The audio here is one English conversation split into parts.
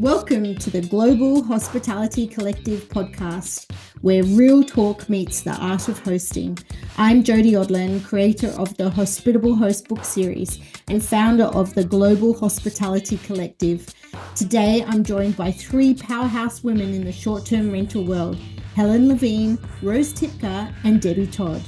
Welcome to the Global Hospitality Collective podcast, where real talk meets the art of hosting. I'm Jodie Odlin, creator of the Hospitable Host book series and founder of the Global Hospitality Collective. Today, I'm joined by three powerhouse women in the short-term rental world, Helen Levine, Rose Tipka, and Debbie Todd.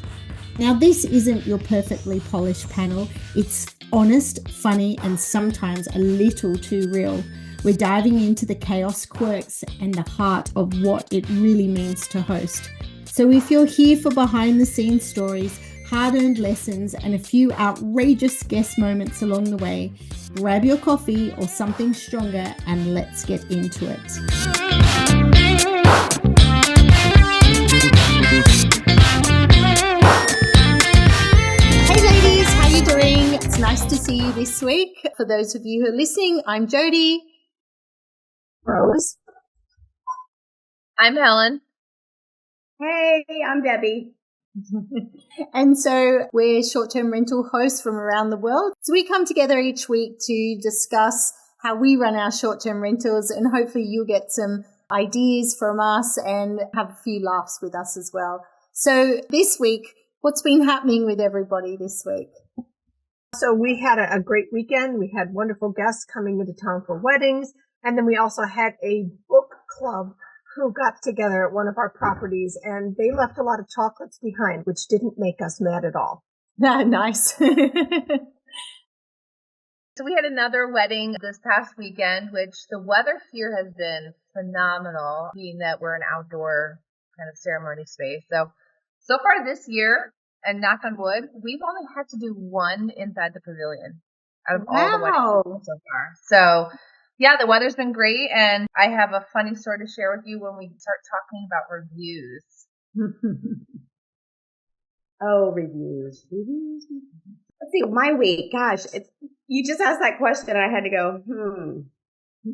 Now, this isn't your perfectly polished panel. It's honest, funny, and sometimes a little too real. We're diving into the chaos, quirks, and the heart of what it really means to host. So if you're here for behind-the-scenes stories, hard-earned lessons, and a few outrageous guest moments along the way, grab your coffee or something stronger and let's get into it. Hey ladies, how you doing? It's nice to see you this week. For those of you who are listening, I'm Jodie. Rose. I'm Helen. Hey, I'm Debbie. And so we're short-term rental hosts from around the world. So we come together each week to discuss how we run our short-term rentals, and hopefully you'll get some ideas from us and have a few laughs with us as well. So this week, what's been happening with everybody this week? So we had a great weekend. We had wonderful guests coming into town for weddings. And then we also had a book club who got together at one of our properties, and they left a lot of chocolates behind, which didn't make us mad at all. Nice. So we had another wedding this past weekend, which the weather here has been phenomenal, being that we're an outdoor kind of ceremony space. So far this year, and knock on wood, we've only had to do one inside the pavilion out of all the weddings so far. So yeah, the weather's been great, and I have a funny story to share with you when we start talking about reviews. Oh, reviews. Let's see, my week, gosh, you just asked that question, and I had to go,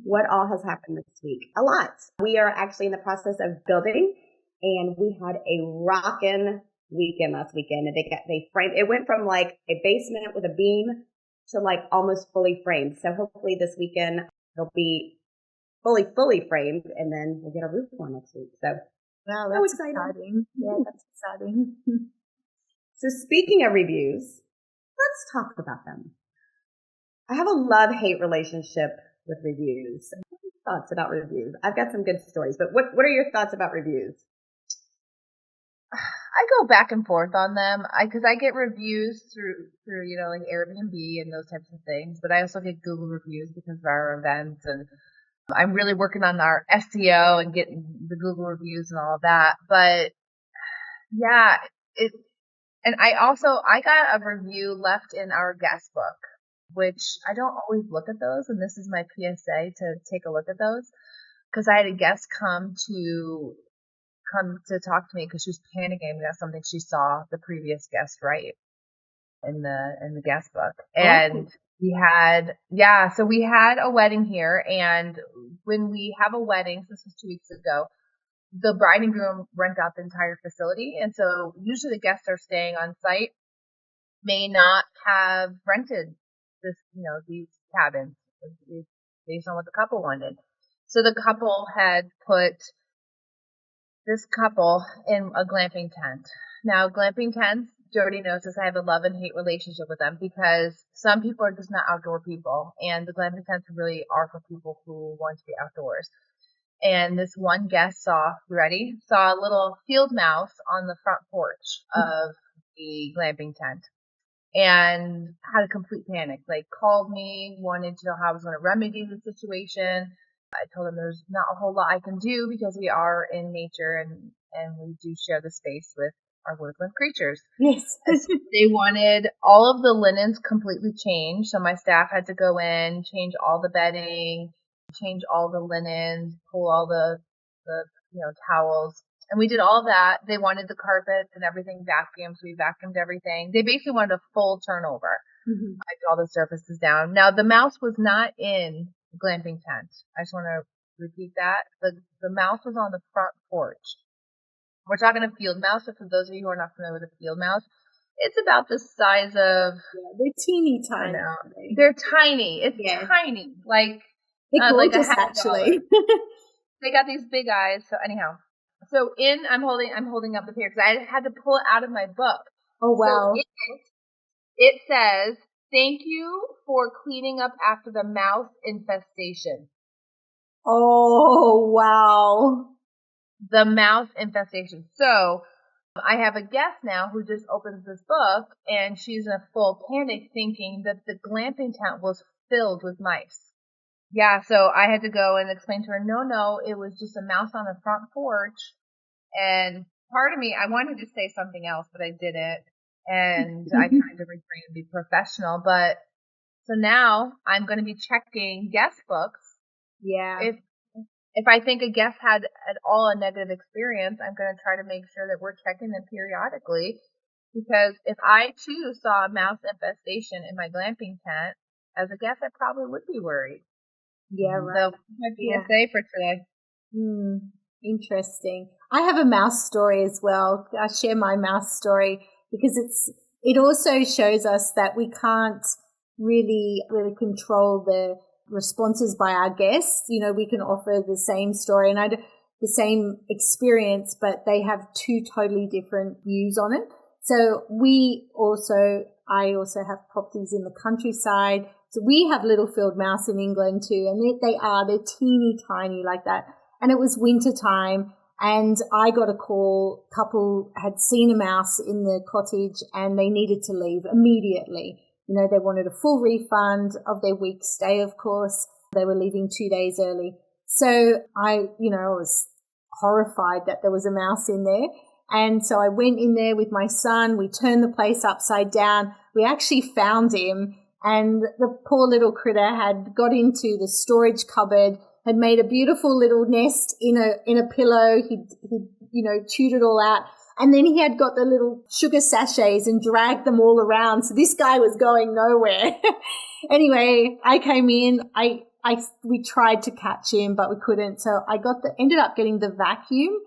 what all has happened this week? A lot. We are actually in the process of building, and we had a rockin' weekend last weekend, and they framed, it went from like a basement with a beam to like almost fully framed. So hopefully this weekend, it'll be fully framed, and then we'll get a roof on next week. So, wow, that's exciting. Yeah, that's exciting. So speaking of reviews, let's talk about them. I have a love-hate relationship with reviews. What are your thoughts about reviews? I've got some good stories, but what are your thoughts about reviews? I go back and forth on them because I get reviews through like Airbnb and those types of things, but I also get Google reviews because of our events, and I'm really working on our SEO and getting the Google reviews and all of that. But yeah, and I got a review left in our guest book, which I don't always look at those, and this is my PSA to take a look at those, because I had a guest come to talk to me because she was panicking about something she saw the previous guest write in the guest book. And so we had a wedding here, and when we have a wedding, this was 2 weeks ago, the bride and groom rent out the entire facility, and so usually the guests are staying on site may not have rented these cabins based on what the couple wanted. So the couple had put this couple in a glamping tent. Now, glamping tents, Jodie knows this, I have a love and hate relationship with them because some people are just not outdoor people, and the glamping tents really are for people who want to be outdoors. And this one guest saw a little field mouse on the front porch of the glamping tent and had a complete panic, like called me, wanted to know how I was going to remedy the situation. I told them there's not a whole lot I can do because we are in nature and we do share the space with our woodland creatures. Yes. They wanted all of the linens completely changed. So my staff had to go in, change all the bedding, change all the linens, pull all the towels. And we did all that. They wanted the carpets and everything vacuumed. So we vacuumed everything. They basically wanted a full turnover. Mm-hmm. I did all the surfaces down. Now the mouse was not in glamping tent. I just want to repeat that. The mouse was on the front porch. We're talking a field mouse, so for those of you who are not familiar with a field mouse, it's about the size of... they're teeny tiny. They're tiny. It's tiny. Like, They're like gorgeous, $50. actually. They got these big eyes. So anyhow, I'm holding up the paper because I had to pull it out of my book. Oh, wow. So it says, "Thank you for cleaning up after the mouse infestation." Oh, wow. The mouse infestation. So I have a guest now who just opens this book and she's in a full panic thinking that the glamping tent was filled with mice. Yeah, so I had to go and explain to her, no, it was just a mouse on the front porch. And part of me, I wanted to say something else, but I didn't. And I tried to refrain and be professional. But so now I'm going to be checking guest books. Yeah. If I think a guest had at all a negative experience, I'm going to try to make sure that we're checking them periodically. Because if I too saw a mouse infestation in my glamping tent, as a guest, I probably would be worried. Yeah, right. So my PSA for today. Interesting. I have a mouse story as well. I share my mouse story because it also shows us that we can't really control the responses by our guests. You know, we can offer the same story and the same experience, but they have two totally different views on it. So I also have properties in the countryside. So we have little field mouse in England too, and they're teeny tiny like that. And it was winter time, and I got a call. Couple had seen a mouse in the cottage, and they needed to leave immediately. You know, they wanted a full refund of their week's stay, of course. They were leaving 2 days early. So I was horrified that there was a mouse in there. And so I went in there with my son. We turned the place upside down. We actually found him. And the poor little critter had got into the storage cupboard, had made a beautiful little nest in a pillow. He'd chewed it all out. And then he had got the little sugar sachets and dragged them all around. So this guy was going nowhere. Anyway, I came in. We tried to catch him, but we couldn't. So I ended up getting the vacuum,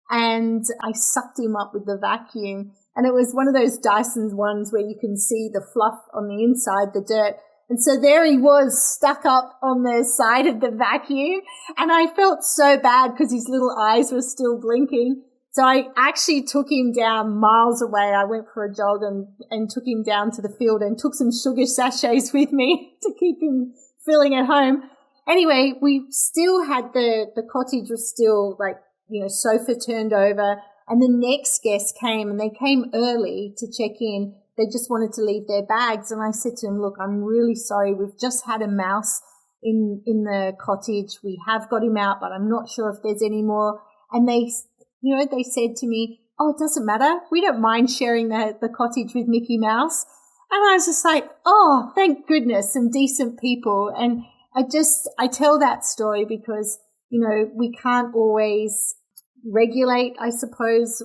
and I sucked him up with the vacuum. And it was one of those Dyson ones where you can see the fluff on the inside, the dirt. And so there he was, stuck up on the side of the vacuum. And I felt so bad because his little eyes were still blinking. So I actually took him down miles away. I went for a jog and took him down to the field and took some sugar sachets with me to keep him feeling at home. Anyway, we still had the cottage was still sofa turned over. And the next guest came, and they came early to check in. They just wanted to leave their bags. And I said to them, look, I'm really sorry. We've just had a mouse in the cottage. We have got him out, but I'm not sure if there's any more. And they said to me, oh, it doesn't matter. We don't mind sharing the cottage with Mickey Mouse. And I was just like, oh, thank goodness, some decent people. And I tell that story because, we can't always regulate, I suppose,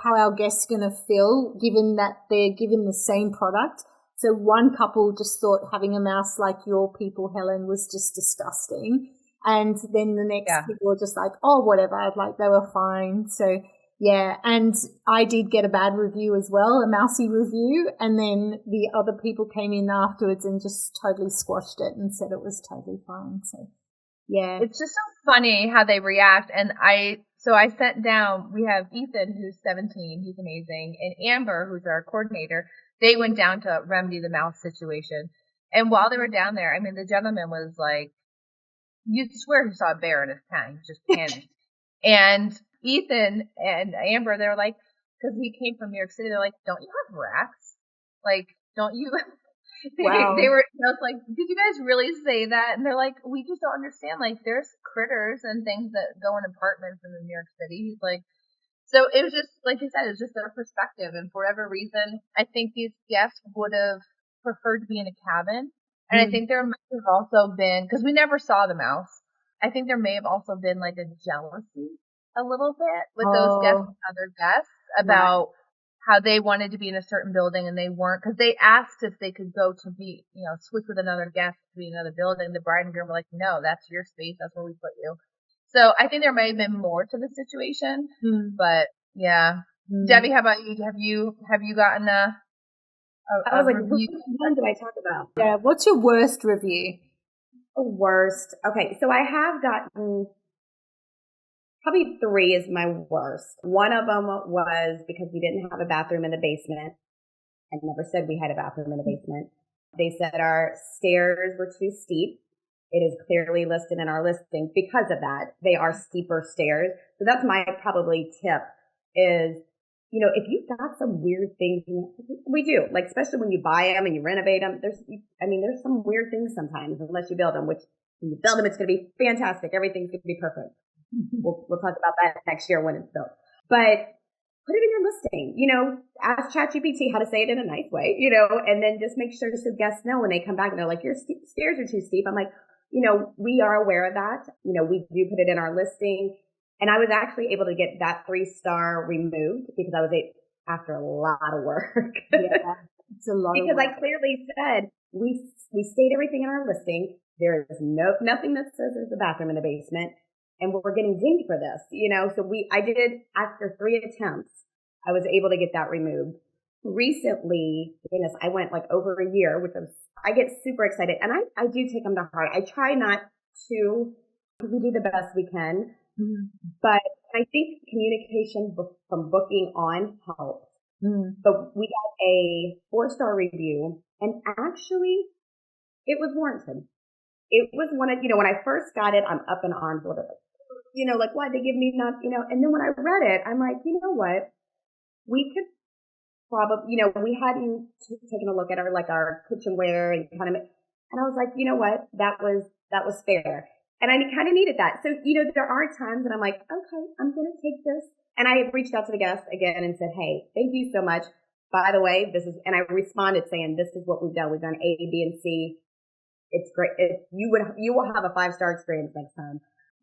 how our guests are going to feel given that they're given the same product. So one couple just thought having a mouse like your people, Helen, was just disgusting. And then the next people were just like, oh, whatever. They were fine. So yeah. And I did get a bad review as well, a mousy review. And then the other people came in afterwards and just totally squashed it and said it was totally fine. So yeah. It's just so funny how they react. And I sent down, we have Ethan, who's 17. He's amazing. And Amber, who's our coordinator, they went down to remedy the mouse situation. And while they were down there, I mean, the gentleman was like, you swear he saw a bear in his tent, just panicked. And Ethan and Amber, they're like, because he came from New York City, they're like, don't you have rats? Like, don't you? Wow. I was like, did you guys really say that? And they're like, we just don't understand. Like, there's critters and things that go in apartments in New York City. He's like, so it was just, like you said, it was just their perspective. And for whatever reason, I think these guests would have preferred to be in a cabin. And I think there might have also been, because we never saw the mouse, I think there may have also been like a jealousy a little bit with those guests and other guests about how they wanted to be in a certain building and they weren't, because they asked if they could go to be, switch with another guest to be in another building. The bride and groom were like, no, that's your space. That's where we put you. So I think there may have been more to the situation, but yeah. Debbie, how about you? Have you gotten I was like, which one did I talk about? Yeah. What's your worst review? The worst. Okay, so I have gotten probably 3 is my worst. One of them was because we didn't have a bathroom in the basement. I never said we had a bathroom in the basement. They said our stairs were too steep. It is clearly listed in our listing because of that. They are steeper stairs. So that's my probably tip is, if you've got some weird things, we do, like, especially when you buy them and you renovate them, there's some weird things sometimes, unless you build them, which when you build them, it's going to be fantastic. Everything's going to be perfect. We'll talk about that next year when it's built. But put it in your listing, ask ChatGPT how to say it in a nice way, and then just make sure so guests know when they come back and they're like, your stairs are too steep. I'm like, we are aware of that. We do put it in our listing. And I was actually able to get that 3-star removed because I was after a lot of work. Yeah, it's a lot because of work. I clearly said we state everything in our listing. There is nothing that says there's a bathroom in the basement. And we're getting dinged for this, so I did, after 3 attempts, I was able to get that removed. Recently, goodness, I went like over a year, I get super excited, and I do take them to heart. I try not to, because we do the best we can, but I think communication from booking on helps. But we got a 4-star review, and actually, it was warranted. It was one of, when I first got it, I'm up in arms, whatever. Like, why'd they give me not, and then when I read it, I'm like, you know what? We could probably, we hadn't taken a look at our kitchenware and and I was like, you know what? That was fair. And I kind of needed that. So, there are times that I'm like, okay, I'm going to take this. And I reached out to the guests again and said, hey, thank you so much. By the way, and I responded saying, this is what we've done. We've done A, B, and C. It's great. You will have a 5-star experience next time.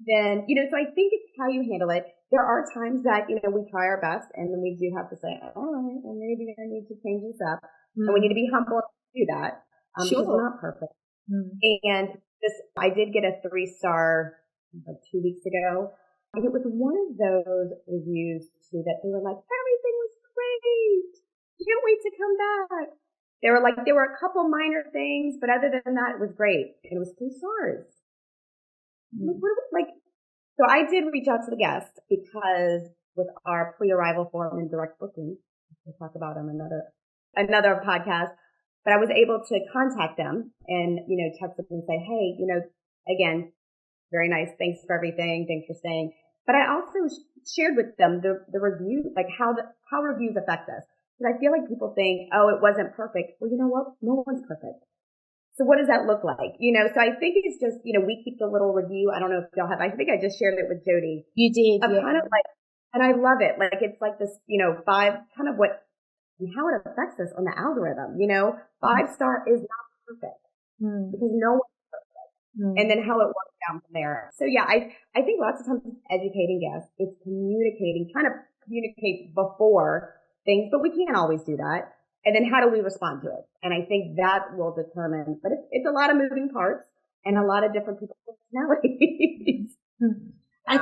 Then, so I think it's how you handle it. There are times that, we try our best and then we do have to say, all right, well, maybe I need to change this up. And we need to be humble to do that. Because we're not perfect. And I did get a 3-star like 2 weeks ago. And it was one of those reviews too that they were like, everything was great. Can't wait to come back. They were like, there were a couple minor things, but other than that, it was great. And it was 3 stars. So I did reach out to the guest because with our pre-arrival form and direct booking, we'll talk about them another podcast, but I was able to contact them and, text them and say, hey, again, very nice. Thanks for everything. Thanks for staying. But I also shared with them the review, like how reviews affect us. Because I feel like people think, oh, it wasn't perfect. Well, you know what? No one's perfect. So what does that look like? So I think it's just, we keep the little review. I don't know if y'all have, I think I just shared it with Jodie. You did. Yeah. Kind of like, and I love it. Like, it's like this, 5, kind of how it affects us on the algorithm, 5-star is not perfect because no one's perfect. And then how it works down from there. So yeah, I think lots of times it's educating guests. It's trying to communicate before things, but we can't always do that. And then how do we respond to it? And I think that will determine, but it's a lot of moving parts and a lot of different people's personalities. I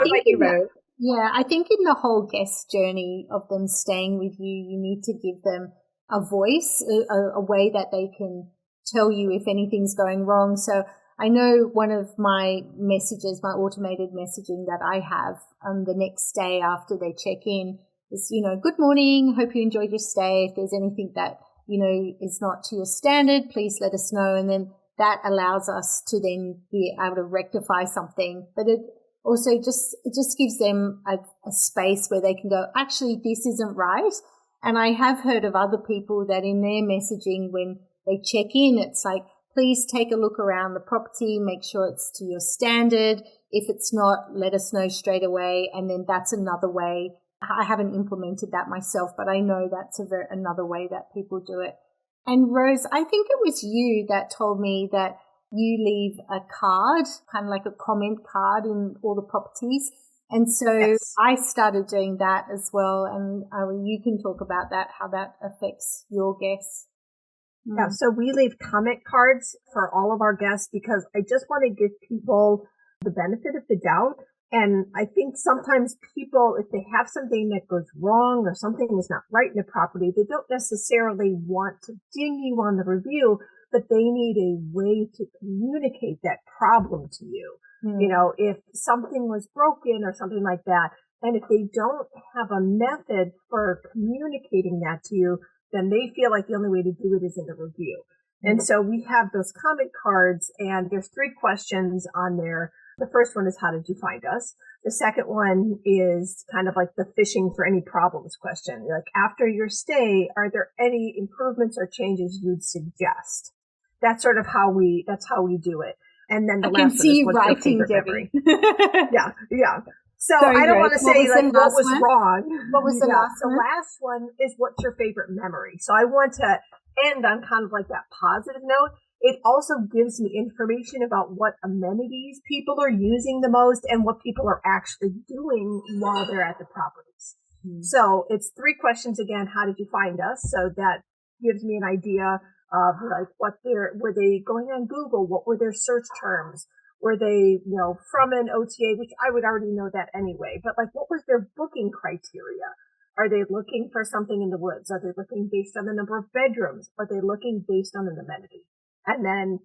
think in the whole guest journey of them staying with you, you need to give them a voice, a way that they can tell you if anything's going wrong. So I know one of my messages, my automated messaging that I have the next day after they check in, is, good morning, hope you enjoyed your stay. If there's anything that, is not to your standard, please let us know. And then that allows us to then be able to rectify something. But it also just gives them a space where they can go, actually, this isn't right. And I have heard of other people that in their messaging, when they check in, it's like, please take a look around the property, make sure it's to your standard. If it's not, let us know straight away. And then that's another way. I haven't implemented that myself, but I know that's another way that people do it. And Rose, I think it was you that told me that you leave a card, kind of like a comment card in all the properties. And so yes. I started doing that as well. And you can talk about that, how that affects your guests. Yeah, so we leave comment cards for all of our guests because I just want to give people the benefit of the doubt. And I think sometimes people, if they have something that goes wrong or something is not right in the property, they don't necessarily want to ding you on the review, but they need a way to communicate that problem to you. You know, if something was broken or something like that, and if they don't have a method for communicating that to you, then they feel like the only way to do it is in the review. And so we have those comment cards, and there's 3 questions on there. The first one is, how did you find us? The second one is kind of like the fishing for any problems question. Like, after your stay, are there any improvements or changes you'd suggest? That's sort of that's how we do it. And then the I can last see you one is, what's your writing, favorite Debbie. memory? Yeah. So Sorry, I don't want to say what was like the what last was one? wrong. What was the last The one? last one is, what's your favorite memory? So I want to end on kind of like that positive note. It also gives me information about what amenities people are using the most and what people are actually doing while they're at the properties. So it's 3 questions again. How did you find us? So that gives me an idea of like were they going on Google? What were their search terms? Were they, from an OTA, which I would already know that anyway, but like, what was their booking criteria? Are they looking for something in the woods? Are they looking based on the number of bedrooms? Are they looking based on an amenity? And then,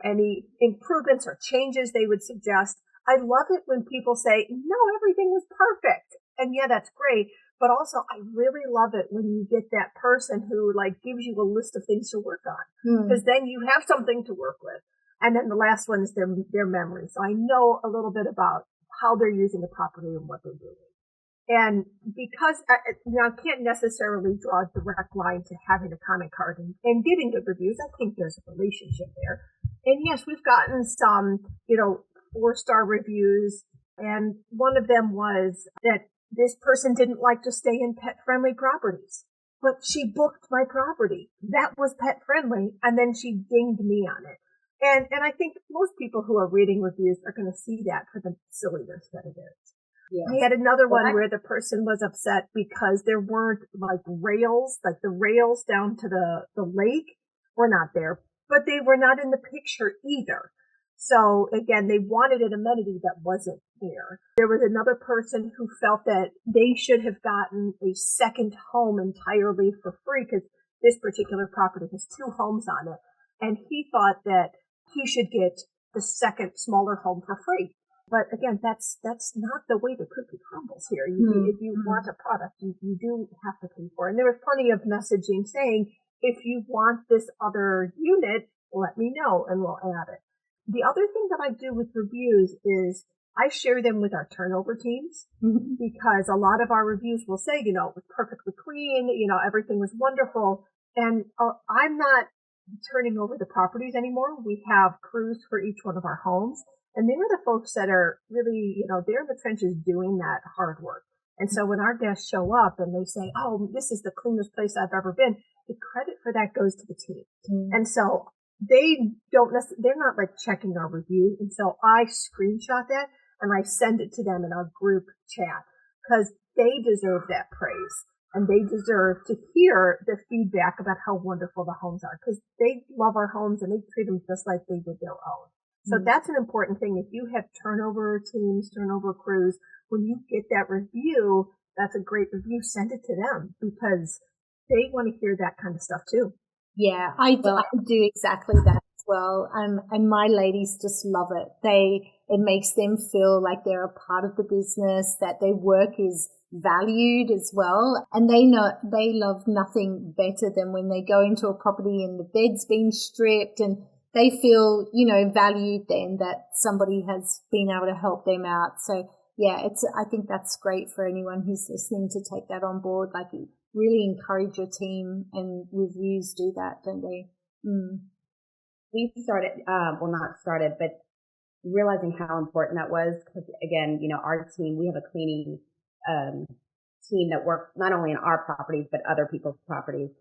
any improvements or changes they would suggest. I love it when people say, no, everything was perfect. And yeah, that's great. But also, I really love it when you get that person who like gives you a list of things to work on, because then you have something to work with. And then the last one is their memory. So I know a little bit about how they're using the property and what they're doing. And because I can't necessarily draw a direct line to having a comment card and getting good reviews, I think there's a relationship there. And yes, we've gotten some, 4-star reviews. And one of them was that this person didn't like to stay in pet-friendly properties, but she booked my property. That was pet-friendly, and then she dinged me on it. And I think most people who are reading reviews are going to see that for the silliness that it is. Yes. I had another one where the person was upset because there weren't like rails, like the rails down to the lake were not there, but they were not in the picture either. So again, they wanted an amenity that wasn't there. There was another person who felt that they should have gotten a second home entirely for free, because this particular property has 2 homes on it. And he thought that he should get the second smaller home for free. But again, that's not the way the cookie crumbles here. If you want a product, you do have to pay for it. And there was plenty of messaging saying, if you want this other unit, let me know and we'll add it. The other thing that I do with reviews is I share them with our turnover teams, because a lot of our reviews will say, it was perfectly clean, everything was wonderful. And I'm not turning over the properties anymore. We have crews for each one of our homes, and they're the folks that are really, they're in the trenches doing that hard work. And so when our guests show up and they say, oh, this is the cleanest place I've ever been, the credit for that goes to the team. And so they're not like checking our review. And so I screenshot that and I send it to them in our group chat, because they deserve that praise. And they deserve to hear the feedback about how wonderful the homes are, because they love our homes and they treat them just like they would their own. So that's an important thing. If you have turnover teams, turnover crews, when you get that review, that's a great review, send it to them, because they want to hear that kind of stuff too. Yeah, I do exactly that as well. And my ladies just love it. It makes them feel like they're a part of the business, that their work is valued as well. And they love nothing better than when they go into a property and the bed's been stripped and they feel, valued then, that somebody has been able to help them out. So yeah, I think that's great for anyone who's listening to take that on board. Like, really encourage your team, and reviews do that, don't they? We started, not started, but realizing how important that was, because again, our team, we have a cleaning team that works not only in our properties, but other people's properties.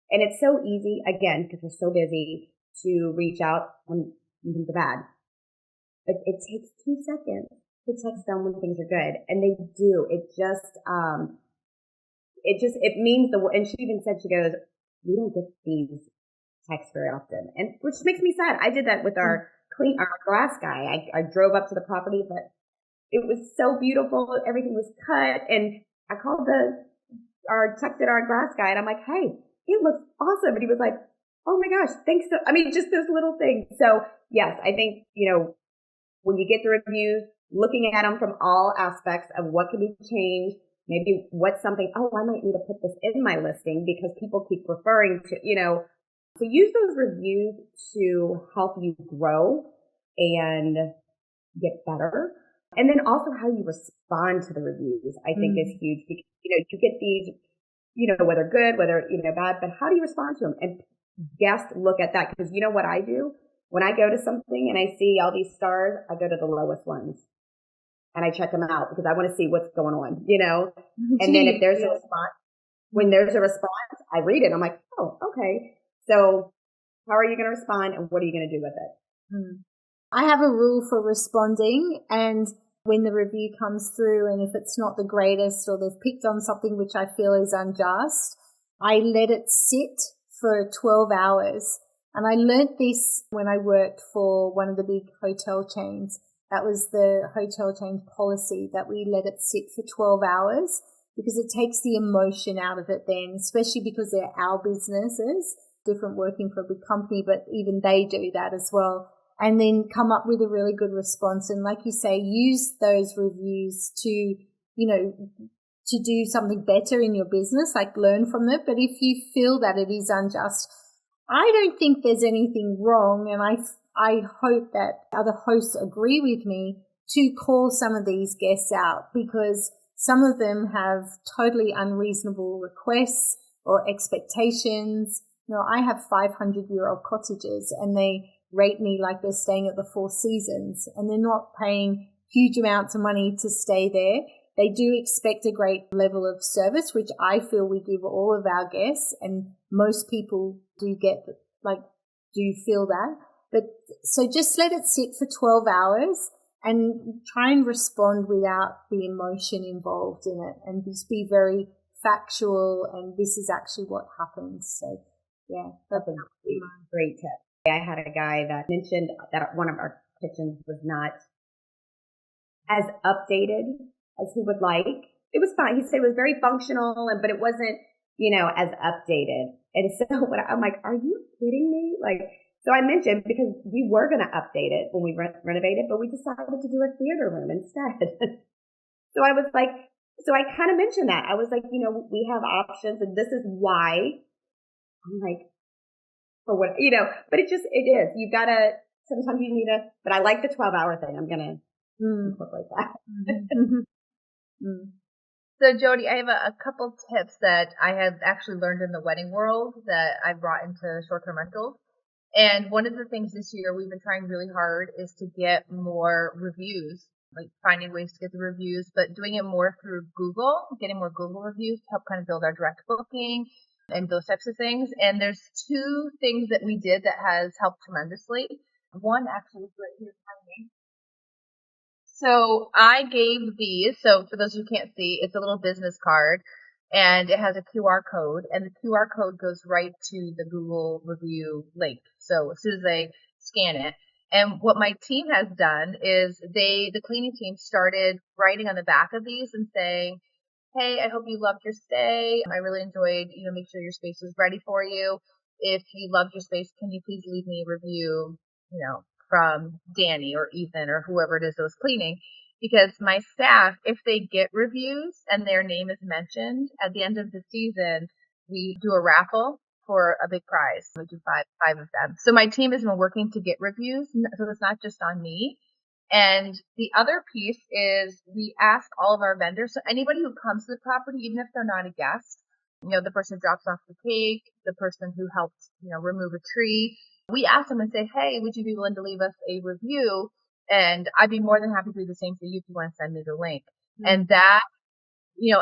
And it's so easy, again, because we're so busy, to reach out when things are bad. But it takes 2 seconds to text them when things are good. And they do. It means and she even said, she goes, we don't get these texts very often. And which makes me sad. I did that with our grass guy. I drove up to the property, but it was so beautiful. Everything was cut. And I called texted our grass guy, and I'm like, hey, it looks awesome. And he was like, oh my gosh, thanks. Just those little things. So yes, I think, when you get the reviews, looking at them from all aspects of what can be changed, maybe what's something, oh, I might need to put this in my listing because people keep referring to, so use those reviews to help you grow and get better. And then also how you respond to the reviews, I think is huge because, you get these, whether good, whether, bad, but how do you respond to them? And guests look at that because you know what I do? When I go to something and I see all these stars, I go to the lowest ones and I check them out because I want to see what's going on, and then if there's a response, when there's a response, I read it. I'm like, oh, okay. So how are you going to respond and what are you going to do with it? I have a rule for responding, and when the review comes through and if it's not the greatest or they've picked on something which I feel is unjust, I let it sit for 12 hours. And I learnt this when I worked for one of the big hotel chains. That was the hotel chain policy, that we let it sit for 12 hours because it takes the emotion out of it then, especially because they're our businesses, different working for a big company, but even they do that as well. And then come up with a really good response. And like you say, use those reviews to, to do something better in your business, like learn from it. But if you feel that it is unjust, I don't think there's anything wrong. And I hope that other hosts agree with me to call some of these guests out because some of them have totally unreasonable requests or expectations. I have 500-year-old cottages and they rate me like they're staying at the Four Seasons and they're not paying huge amounts of money to stay there. They do expect a great level of service, which I feel we give all of our guests, and most people do feel that. But so just let it sit for 12 hours and try and respond without the emotion involved in it and just be very factual and this is actually what happens. So yeah, that's a great tip. I had a guy that mentioned that one of our kitchens was not as updated as he would like. It was fine. He said it was very functional, but it wasn't, as updated. And so I'm like, are you kidding me? So I mentioned because we were going to update it when we renovated, but we decided to do a theater room instead. So I was like, so I kind of mentioned that. I was like, we have options and this is why. I'm like, for what, but it is. You gotta, sometimes you need but I like the 12-hour thing. I'm going to incorporate that. So Jodie, I have a couple tips that I have actually learned in the wedding world that I brought into short-term rentals. And one of the things this year we've been trying really hard is to get more reviews, like finding ways to get the reviews, but doing it more through Google, getting more Google reviews to help kind of build our direct booking and those types of things. And there's two things that we did that has helped tremendously. One actually is right here behind me. So I gave these. So for those who can't see, it's a little business card and it has a QR code and the QR code goes right to the Google review link. So as soon as they scan it, and what my team has done is the cleaning team started writing on the back of these and saying, hey, I hope you loved your stay. I really enjoyed, make sure your space was ready for you. If you loved your space, can you please leave me a review, from Danny or Ethan or whoever it is that was cleaning? Because my staff, if they get reviews and their name is mentioned at the end of the season, we do a raffle for a big prize. We do five of them. So my team has been working to get reviews, so it's not just on me. And the other piece is we ask all of our vendors, so anybody who comes to the property, even if they're not a guest, the person who drops off the cake, the person who helped, remove a tree, we ask them and say, hey, would you be willing to leave us a review? And I'd be more than happy to do the same for you if you want to send me the link. Mm-hmm. And that,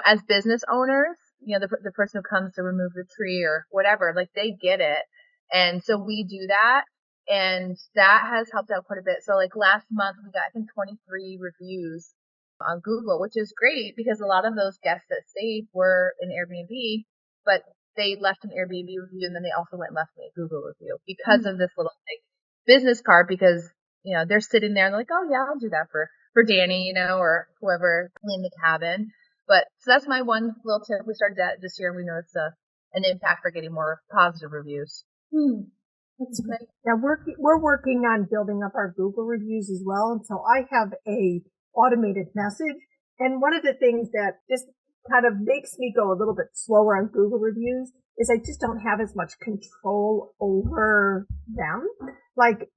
as business owners, the person who comes to remove the tree or whatever, they get it. And so we do that. And that has helped out quite a bit. So last month we got, I think, 23 reviews on Google, which is great because a lot of those guests that stayed were in Airbnb, but they left an Airbnb review and then they also went and left me a Google review because of this little business card because, they're sitting there and they're like, oh yeah, I'll do that for Danny, or whoever cleaned the cabin. But so that's my one little tip. We started that this year and we noticed an impact for getting more positive reviews. That's great. Now we're working on building up our Google reviews as well. And so I have a automated message. And one of the things that just kind of makes me go a little bit slower on Google reviews is I just don't have as much control over them. Like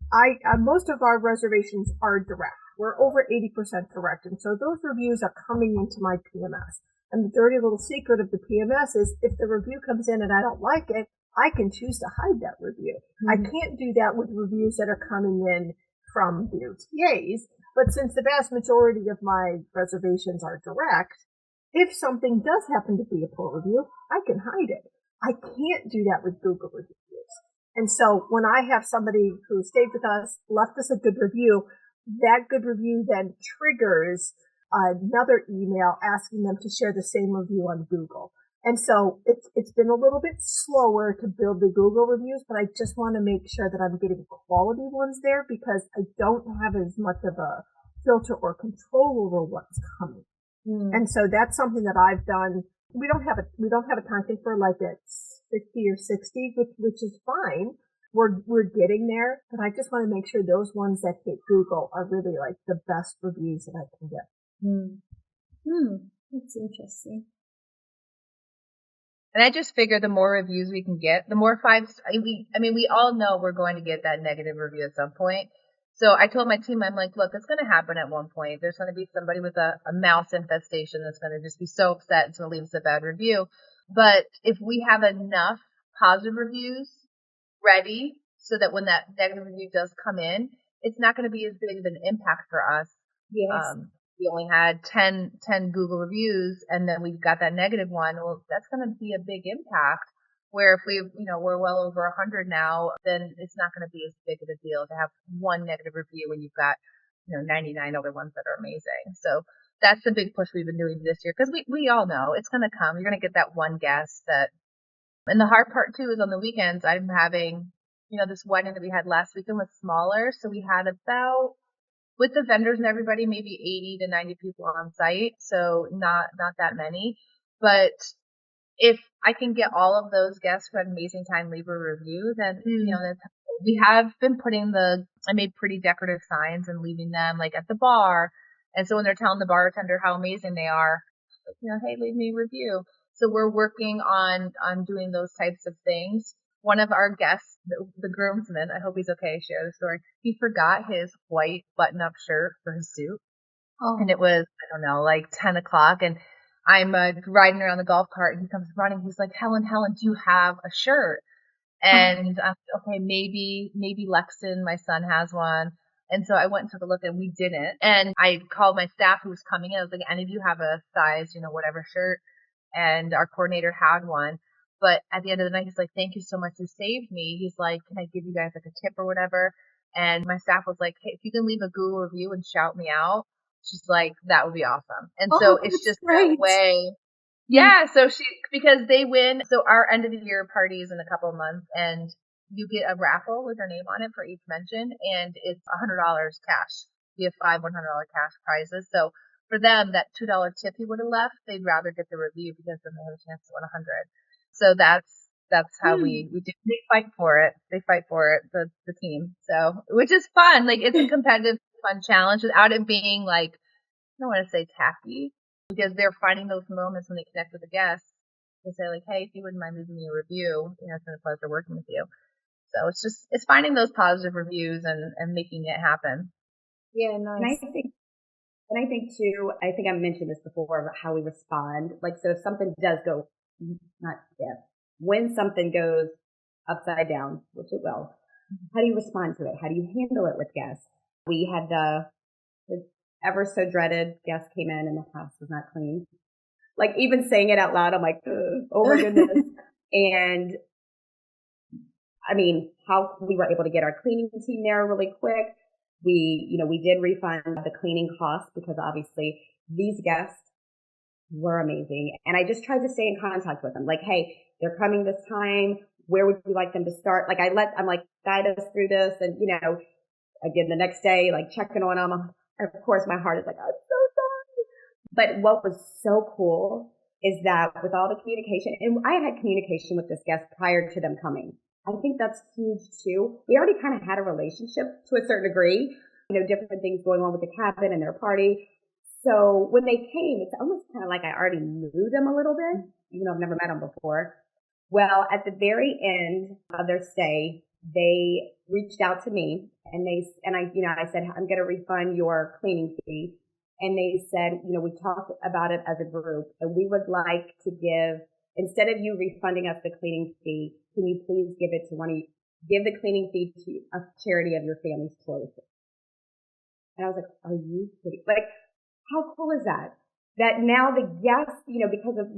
most of our reservations are direct. We're over 80% direct. And so those reviews are coming into my PMS. And the dirty little secret of the PMS is if the review comes in and I don't like it, I can choose to hide that review. I can't do that with reviews that are coming in from the OTAs. But since the vast majority of my reservations are direct, if something does happen to be a poor review, I can hide it. I can't do that with Google reviews. And so when I have somebody who stayed with us, left us a good review, that good review then triggers another email asking them to share the same review on Google. And so it's been a little bit slower to build the Google reviews, but I just want to make sure that I'm getting quality ones there because I don't have as much of a filter or control over what's coming. And so that's something that I've done. We don't have a time thing for like it's 50 or 60, which is fine. We're getting there, but I just want to make sure those ones that hit Google are really like the best reviews that I can get. That's interesting. And I just figure the more reviews we can get, the more fives. We all know we're going to get that negative review at some point. So I told my team, I'm like, look, it's going to happen at one point. There's going to be somebody with a mouse infestation that's going to just be so upset and so leave us a bad review. But if we have enough positive reviews ready so that when that negative review does come in, it's not going to be as big of an impact for us. Yes. We only had 10 Google reviews and then we got that negative one. Well, that's going to be a big impact. Where if we're well over 100 now, then it's not going to be as big of a deal to have one negative review when you've got, 99 other ones that are amazing. So that's the big push we've been doing this year because we all know it's going to come. You're going to get that one guest and the hard part too is on the weekends, I'm having, this wedding that we had last weekend was smaller. So we had about, with the vendors and everybody, maybe 80 to 90 people on site. So not that many, but if I can get all of those guests who had an amazing time leave a review, then, we have been I made pretty decorative signs and leaving them like at the bar. And so when they're telling the bartender how amazing they are, hey, leave me a review. So we're working on doing those types of things. One of our guests, the groomsman, I hope he's okay, share the story. He forgot his white button-up shirt for his suit. Oh. And it was, I don't know, like 10 o'clock. And I'm riding around the golf cart and he comes running. He's like, Helen, do you have a shirt? And I'm okay, maybe Lexton, my son, has one. And so I went and took a look and we didn't. And I called my staff who was coming in. I was like, any of you have a size, whatever shirt? And our coordinator had one. But at the end of the night, he's like, thank you so much. You saved me. He's like, can I give you guys like a tip or whatever? And my staff was like, hey, if you can leave a Google review and shout me out, she's like, that would be awesome. And so it's just great. That way. Yeah. So because they win. So our end of the year party is in a couple of months and you get a raffle with her name on it for each mention. And it's $100 cash. We have 5 $100 cash prizes. So for them, that $2 tip he would have left, they'd rather get the review because then they have a chance to win 100. So that's how we do. They fight for it. The team. So, which is fun. Like it's a competitive, fun challenge without it being like, I don't want to say tacky because they're finding those moments when they connect with the guests. They say like, hey, if you wouldn't mind leaving me a review, it's been a pleasure working with you. So it's finding those positive reviews and making it happen. Yeah. Nice. And I think too, I think I mentioned this before about how we respond. Like, so if something does go, when something goes upside down, which it will, how do you respond to it? How do you handle it with guests? We had the ever so dreaded guest came in and the house was not clean. Like even saying it out loud, I'm like, oh my goodness. And I mean, how we were able to get our cleaning team there really quick. We did refund the cleaning costs because obviously these guests were amazing. And I just tried to stay in contact with them. Like, hey, they're coming this time. Where would you like them to start? Like I'm like, guide us through this. And, again, the next day, like checking on them. Of course, my heart is like, I'm so sorry. But what was so cool is that with all the communication, and I had communication with this guest prior to them coming. I think that's huge too. We already kind of had a relationship to a certain degree, different things going on with the cabin and their party. So when they came, it's almost kind of like I already knew them a little bit, even though I've never met them before. Well, at the very end of their stay, they reached out to me and I said, I'm going to refund your cleaning fee. And they said, we talked about it as a group and we would like to give, instead of you refunding us the cleaning fee, can you please give the cleaning fee to a charity of your family's choice? And I was like, are you kidding? Like, how cool is that? That now the guests, because of,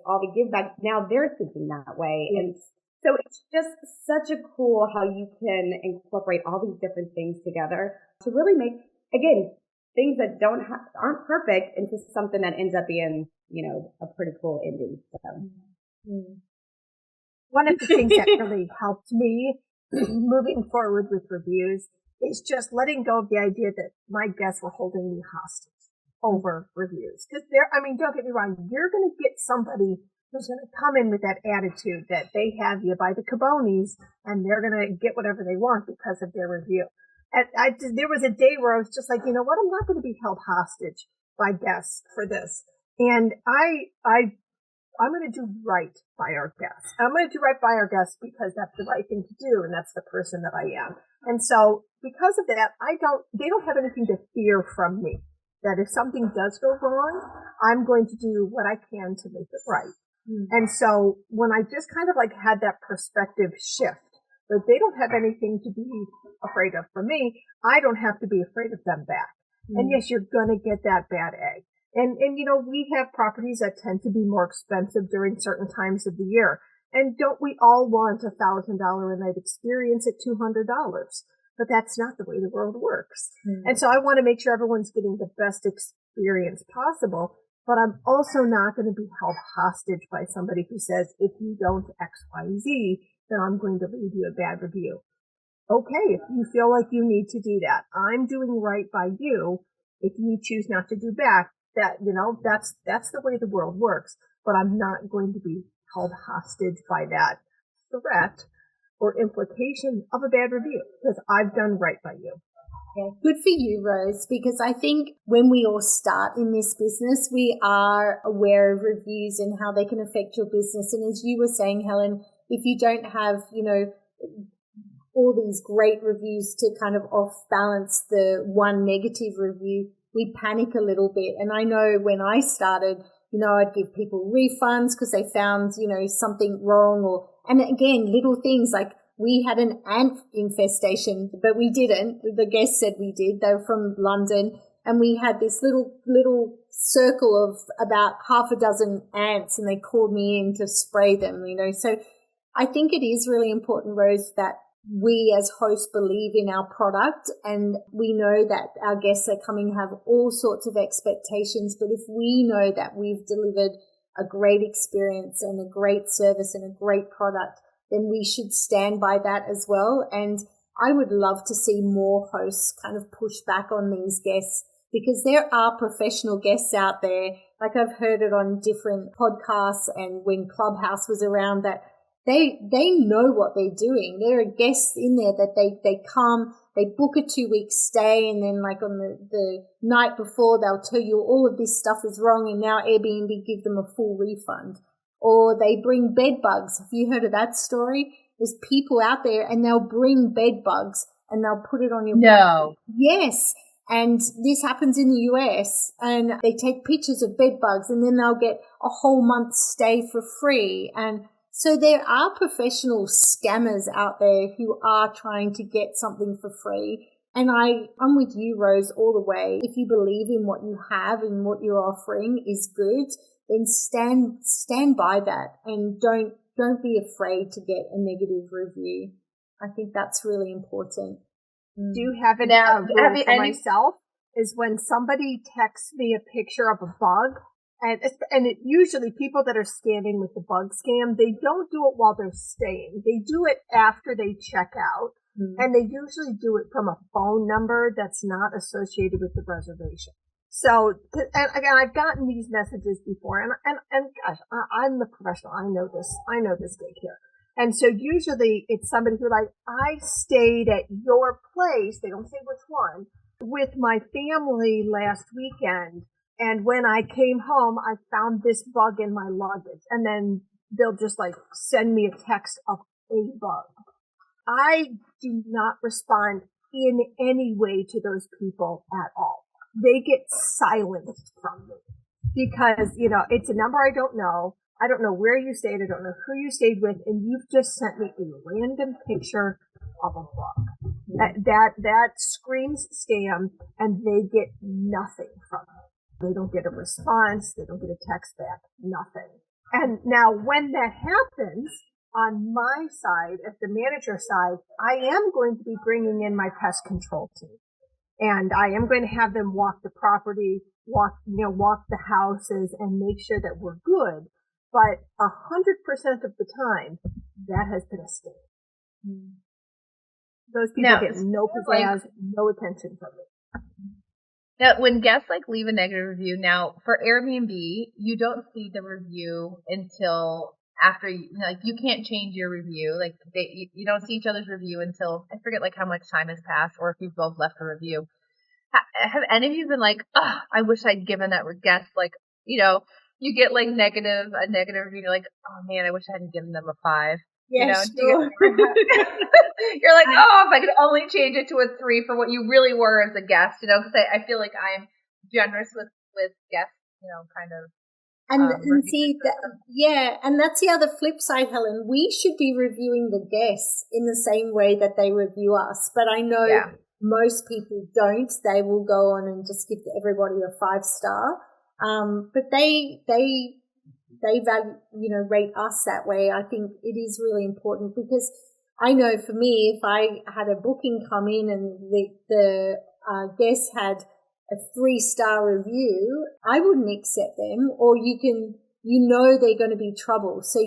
all the give back, now they're thinking that way. And so it's just such a cool how you can incorporate all these different things together to really make, again, things that aren't perfect into something that ends up being, a pretty cool ending. So. One of the things that really helped me moving forward with reviews is just letting go of the idea that my guests were holding me hostage over reviews. Because don't get me wrong, you're going to get somebody who's going to come in with that attitude that they have you by the cabonis and they're going to get whatever they want because of their review. And there was a day where I was just like, you know what? I'm not going to be held hostage by guests for this. And I'm going to do right by our guests. I'm going to do right by our guests because that's the right thing to do. And that's the person that I am. And so because of that, they don't have anything to fear from me. That if something does go wrong, I'm going to do what I can to make it right. And so when I just kind of like had that perspective shift, that they don't have anything to be afraid of from me, I don't have to be afraid of them back. And yes, you're going to get that bad egg. And we have properties that tend to be more expensive during certain times of the year. And don't we all want $1,000 a night experience at $200? But that's not the way the world works. And so I want to make sure everyone's getting the best experience possible. But I'm also not going to be held hostage by somebody who says, if you don't X, Y, Z, then I'm going to leave you a bad review. Okay, if you feel like you need to do that, I'm doing right by you. If you choose not to do back, that's the way the world works. But I'm not going to be held hostage by that threat or implication of a bad review because I've done right by you. Yeah, good for you, Rose, because I think when we all start in this business, we are aware of reviews and how they can affect your business. And as you were saying, Helen, if you don't have, all these great reviews to kind of off balance the one negative review, we panic a little bit. And I know when I started, I'd give people refunds because they found, something wrong and again, little things like we had an ant infestation, but we didn't. The guests said we did. They were from London and we had this little circle of about half a dozen ants and they called me in to spray them, So I think it is really important, Rose, that we as hosts believe in our product and we know that our guests are coming have all sorts of expectations. But if we know that we've delivered a great experience and a great service and a great product, then we should stand by that as well. And I would love to see more hosts kind of push back on these guests because there are professional guests out there. Like I've heard it on different podcasts and when Clubhouse was around that they know what they're doing. There are guests in there that they come, they book a 2-week stay and then like on the night before they'll tell you all of this stuff is wrong and now Airbnb give them a full refund. Or they bring bed bugs. Have you heard of that story? There's people out there and they'll bring bed bugs and they'll put it on your No. Yes. And this happens in the US and they take pictures of bed bugs and then they'll get a whole month's stay for free. And so there are professional scammers out there who are trying to get something for free. And I'm with you, Rose, all the way. If you believe in what you have and what you're offering is good, then stand by that and don't be afraid to get a negative review. I think that's really important. Do you have a rule for myself? Is when somebody texts me a picture of a bug, and it usually people that are scamming with the bug scam, they don't do it while they're staying. They do it after they check out, and they usually do it from a phone number that's not associated with the reservation. So, and again, I've gotten these messages before, and gosh, I'm the professional. I know this daycare. And so usually it's somebody who like, I stayed at your place, they don't say which one, with my family last weekend. And when I came home, I found this bug in my luggage. And then they'll just like send me a text of a bug. I do not respond in any way to those people at all. They get silenced from me because, it's a number I don't know. I don't know where you stayed. I don't know who you stayed with. And you've just sent me a random picture of a bug. That screams scam, and they get nothing from it. They don't get a response. They don't get a text back. Nothing. And now when that happens, on my side, at the manager side, I am going to be bringing in my pest control team. And I am going to have them walk the property, walk the houses, and make sure that we're good. But 100% of the time, that has been a mistake. Those people get no pizzazz, no attention from me. Now, when guests leave a negative review, now for Airbnb, you don't see the review until after you can't change your review. You don't see each other's review until I forget how much time has passed, or if you've both left a review. Have any of you been I wish I'd given that guest you get a negative review, you're oh man, I wish I hadn't given them a 5. Yeah, sure. You're if I could only change it to a 3 for what you really were as a guest, because I feel like I'm generous with guests, kind of. And see, and that's the other flip side, Helen. We should be reviewing the guests in the same way that they review us. But I know most people don't. They will go on and just give everybody a 5-star. But they value, rate us that way. I think it is really important because I know for me, if I had a booking come in and the guest had a 3-star review, I wouldn't accept them. Or they're going to be trouble. So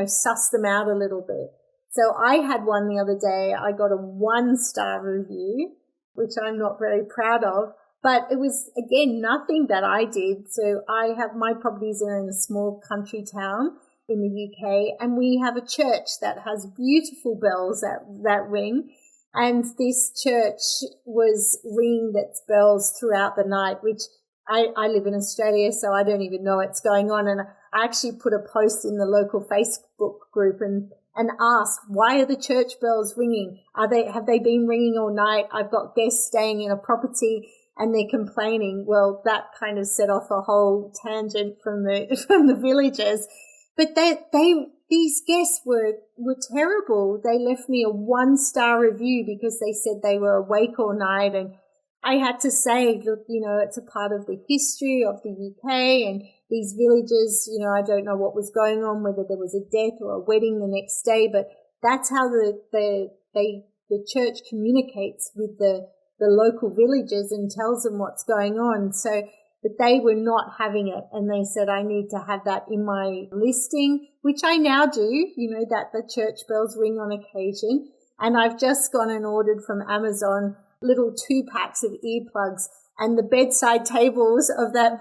suss them out a little bit. So I had one the other day. I got a 1-star review, which I'm not very proud of. But it was, again, nothing that I did. So my properties are in a small country town in the UK, and we have a church that has beautiful bells that ring. And this church was ringing its bells throughout the night, which I live in Australia, so I don't even know what's going on. And I actually put a post in the local Facebook group and asked, why are the church bells ringing? Have they been ringing all night? I've got guests staying in a property and they're complaining. Well, that kind of set off a whole tangent from the villagers. But these guests were terrible. They left me a 1-star review because they said they were awake all night. And I had to say, look, it's a part of the history of the UK and these villages, I don't know what was going on, whether there was a death or a wedding the next day, but that's how the church communicates with the local villagers and tells them what's going on. So, but they were not having it, and they said, I need to have that in my listing, which I now do, that the church bells ring on occasion. And I've just gone and ordered from Amazon little 2-packs of earplugs, and the bedside tables of that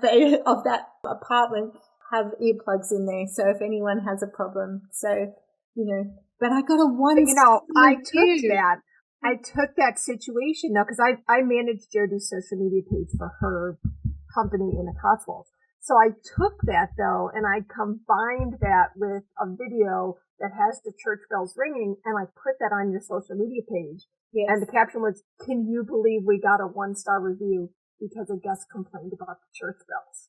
apartment have earplugs in there. So if anyone has a problem, but I got a 1-star. I took that situation though, because I managed Jodie's social media page for her company in the Cotswolds. So I took that though, and I combined that with a video that has the church bells ringing, and I put that on your social media page. Yes. And the caption was, can you believe we got a 1-star review because a guest complained about the church bells?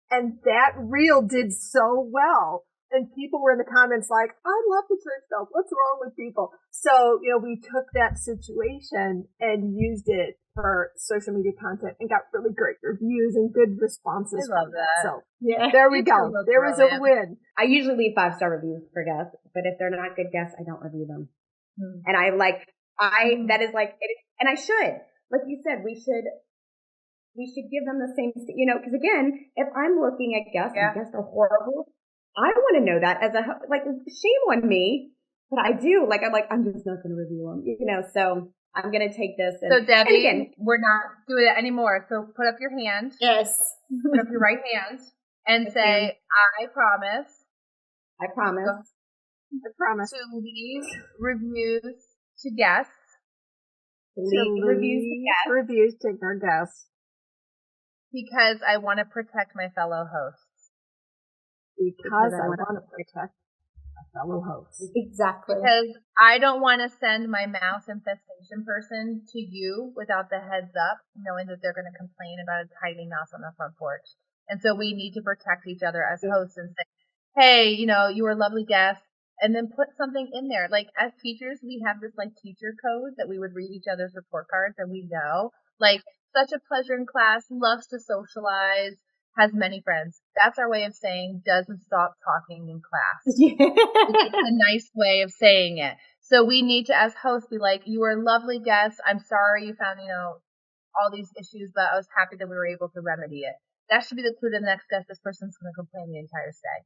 And that reel did so well. And people were in the comments I love the church bells. What's wrong with people? So, we took that situation and used it for social media content and got really great reviews and good responses. I love that. So, there we go. There was a win. I usually leave 5-star reviews for guests, but if they're not good guests, I don't review them. And that is and I should, like you said, we should give them the same, because again, if I'm looking at guests and guests are horrible, I want to know that as shame on me, but I do, I'm just not going to review them, so I'm going to take this. So Debbie, again, we're not doing it anymore. So put up your hand. Yes. Put up your right hand and say, I promise. I promise. I promise. to leave reviews to guests. Leave reviews to our guests. Because I want to protect my fellow hosts. Because I want to protect my fellow hosts. Exactly. Because I don't want to send my mouse infestation person to you without the heads up, knowing that they're going to complain about a tiny mouse on the front porch. And so we need to protect each other as hosts and say, hey, you were a lovely guest. And then put something in there. Like, as teachers, we have this, teacher code that we would read each other's report cards, and we know, such a pleasure in class, loves to socialize, has many friends. That's our way of saying doesn't stop talking in class. It's a nice way of saying it. So we need to, as hosts, be like, you were a lovely guest. I'm sorry you found, all these issues, but I was happy that we were able to remedy it. That should be the clue to the next guest. This person's going to complain the entire stay.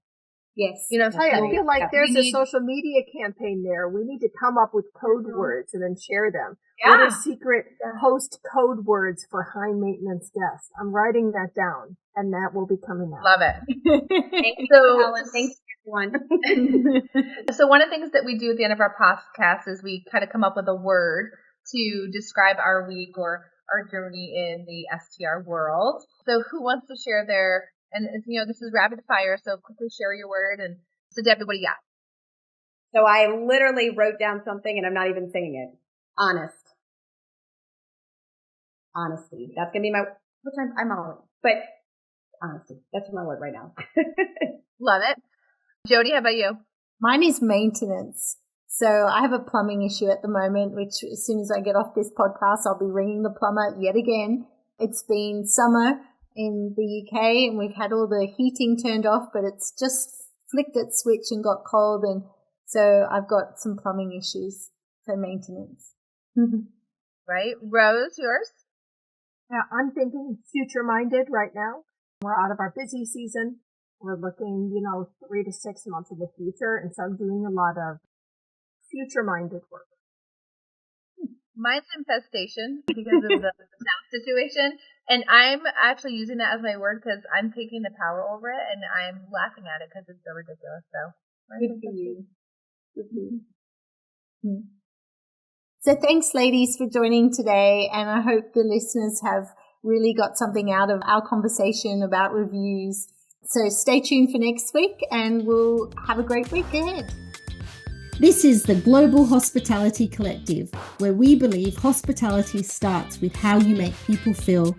Yes. I feel like there's a social media campaign there. We need to come up with code words and then share them. Yeah. What are secret host code words for high maintenance guests? I'm writing that down, and that will be coming out. Love it. Thanks, everyone. So one of the things that we do at the end of our podcast is we kind of come up with a word to describe our week or our journey in the STR world. So who wants to share their... And, this is rapid fire, so quickly share your word. And so, Debbie, what do you got? So I literally wrote down something, and I'm not even saying it. Honesty. That's going to be which I'm all, but honesty. That's my word right now. Love it. Jodie, how about you? Mine is maintenance. So I have a plumbing issue at the moment, which as soon as I get off this podcast, I'll be ringing the plumber yet again. It's been summer in the UK, and we've had all the heating turned off, but it's just flicked its switch and got cold, and so I've got some plumbing issues for maintenance. Right. Rose, yours? Yeah, I'm thinking future-minded right now. We're out of our busy season. We're looking, 3 to 6 months in the future, and so I'm doing a lot of future-minded work. Mine's infestation because of the sound situation. And I'm actually using that as my word because I'm taking the power over it, and I'm laughing at it because it's so ridiculous. So, good for you. Good for you. So thanks, ladies, for joining today. And I hope the listeners have really got something out of our conversation about reviews. So stay tuned for next week, and we'll have a great week ahead. This is the Global Hospitality Collective, where we believe hospitality starts with how you make people feel.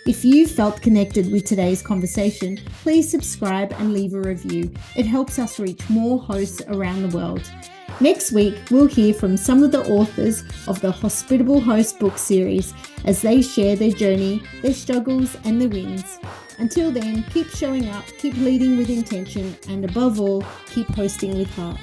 If you felt connected with today's conversation, please subscribe and leave a review. It helps us reach more hosts around the world. Next week, we'll hear from some of the authors of the Hospitable Host book series as they share their journey, their struggles, and their wins. Until then, keep showing up, keep leading with intention, and above all, keep hosting with heart.